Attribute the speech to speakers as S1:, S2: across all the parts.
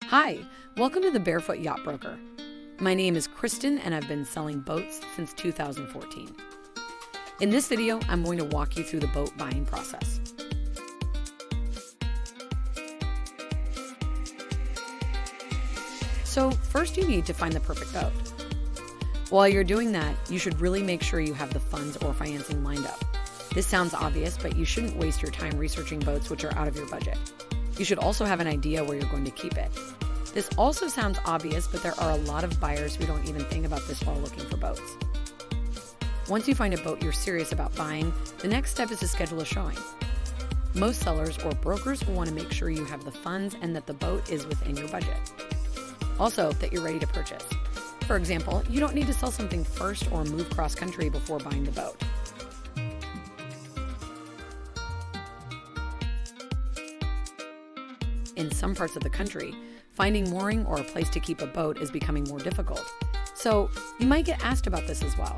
S1: Hi, welcome to the Barefoot Yacht Broker. My name is Kristin and I've been selling boats since 2014. In this video, I'm going to walk you through the boat buying process. So first you need to find the perfect boat. While you're doing that, you should really make sure you have the funds or financing lined up. This sounds obvious, but you shouldn't waste your time researching boats which are out of your budget. You should also have an idea where you're going to keep it. This also sounds obvious, but there are a lot of buyers who don't even think about this while looking for boats. Once you find a boat you're serious about buying, the next step is to schedule a showing. Most sellers or brokers will want to make sure you have the funds and that the boat is within your budget. Also, that you're ready to purchase. For example, you don't need to sell something first or move cross-country before buying the boat. In some parts of the country, finding mooring or a place to keep a boat is becoming more difficult. So you might get asked about this as well.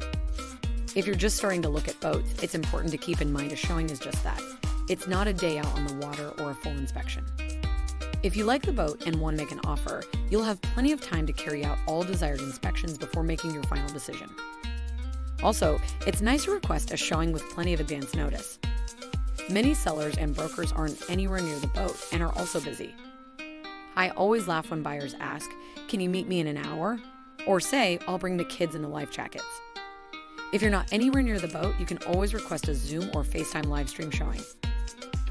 S1: If you're just starting to look at boats, it's important to keep in mind a showing is just that. It's not a day out on the water or a full inspection. If you like the boat and want to make an offer, you'll have plenty of time to carry out all desired inspections before making your final decision. Also, it's nice to request a showing with plenty of advance notice. Many sellers and brokers aren't anywhere near the boat and are also busy. I always laugh when buyers ask, "Can you meet me in an hour?" Or say, "I'll bring the kids in the life jackets." If you're not anywhere near the boat, you can always request a Zoom or FaceTime live stream showing.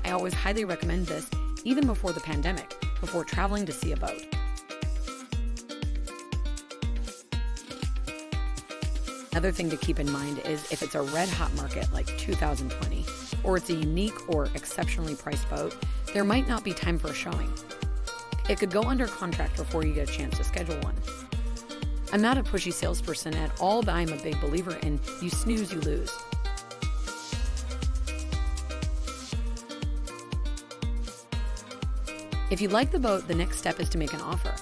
S1: I always highly recommend this, even before the pandemic, before traveling to see a boat. Another thing to keep in mind is if it's a red-hot market like 2020, or it's a unique or exceptionally priced boat, there might not be time for a showing. It could go under contract before you get a chance to schedule one. I'm not a pushy salesperson at all, but I'm a big believer in you snooze, you lose. If you like the boat, the next step is to make an offer.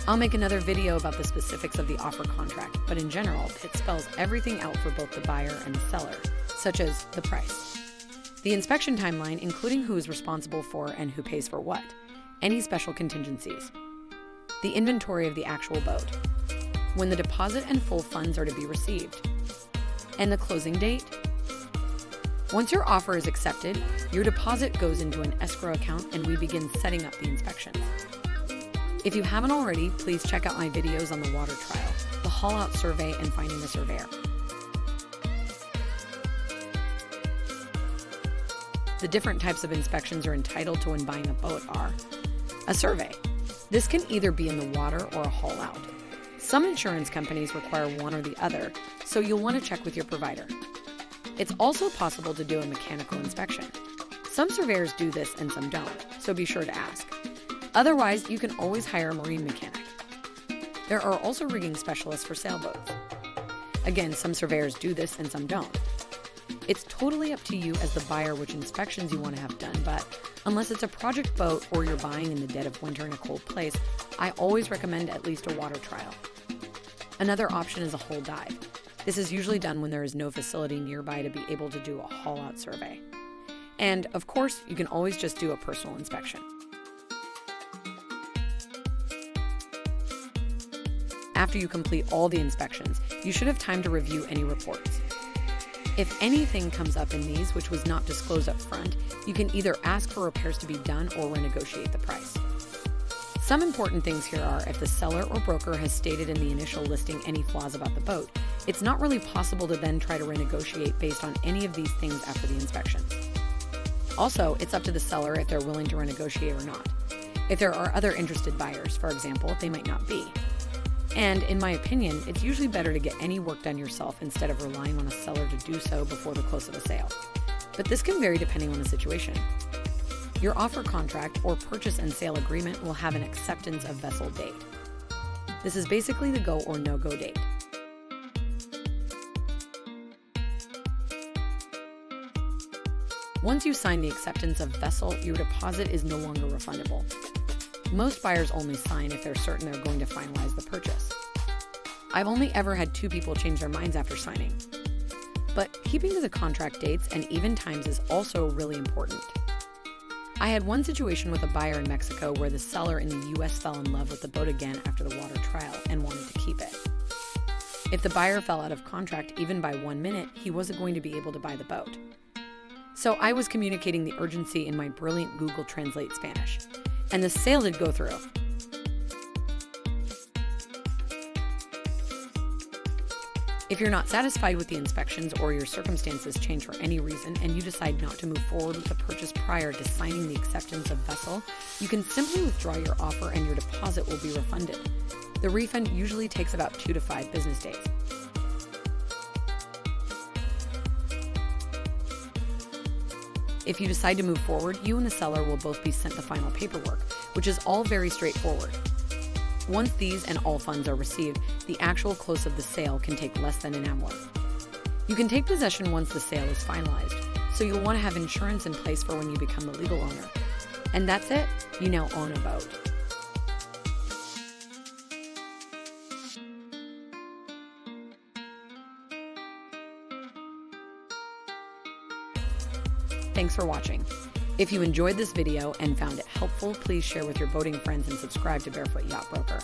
S1: I'll make another video about the specifics of the offer contract, but in general, it spells everything out for both the buyer and the seller, such as the price, the inspection timeline, including who is responsible for and who pays for what, any special contingencies, the inventory of the actual boat, when the deposit and full funds are to be received, and the closing date. Once your offer is accepted, your deposit goes into an escrow account and we begin setting up the inspections. If you haven't already, please check out my videos on the water trial, the haul-out survey, and finding the surveyor. The different types of inspections you're entitled to when buying a boat are: a survey. This can either be in the water or a haul-out. Some insurance companies require one or the other, so you'll want to check with your provider. It's also possible to do a mechanical inspection. Some surveyors do this and some don't, so be sure to ask. Otherwise, you can always hire a marine mechanic. There are also rigging specialists for sailboats. Again, some surveyors do this and some don't. It's totally up to you as the buyer which inspections you want to have done, but unless it's a project boat or you're buying in the dead of winter in a cold place, I always recommend at least a water trial. Another option is a hull dive. This is usually done when there is no facility nearby to be able to do a haul-out survey. And of course, you can always just do a personal inspection. After you complete all the inspections, you should have time to review any reports. If anything comes up in these which was not disclosed up front, you can either ask for repairs to be done or renegotiate the price. Some important things here are if the seller or broker has stated in the initial listing any flaws about the boat, it's not really possible to then try to renegotiate based on any of these things after the inspection. Also, it's up to the seller if they're willing to renegotiate or not. If there are other interested buyers, for example, they might not be. And in my opinion, it's usually better to get any work done yourself instead of relying on a seller to do so before the close of a sale. But this can vary depending on the situation. Your offer contract or purchase and sale agreement will have an acceptance of vessel date. This is basically the go or no-go date. Once you sign the acceptance of vessel, your deposit is no longer refundable. Most buyers only sign if they're certain they're going to finalize the purchase. I've only ever had 2 people change their minds after signing. But keeping to the contract dates and even times is also really important. I had one situation with a buyer in Mexico where the seller in the US fell in love with the boat again after the water trial and wanted to keep it. If the buyer fell out of contract even by 1 minute, he wasn't going to be able to buy the boat. So I was communicating the urgency in my brilliant Google Translate Spanish, and the sale did go through. If you're not satisfied with the inspections or your circumstances change for any reason and you decide not to move forward with the purchase prior to signing the acceptance of vessel, you can simply withdraw your offer and your deposit will be refunded. The refund usually takes about 2 to 5 business days. If you decide to move forward, you and the seller will both be sent the final paperwork, which is all very straightforward. Once these and all funds are received, the actual close of the sale can take less than an hour. You can take possession once the sale is finalized, so you'll want to have insurance in place for when you become the legal owner. And that's it, you now own a boat. Thanks for watching. If you enjoyed this video and found it helpful, please share with your boating friends and subscribe to Barefoot Yacht Broker.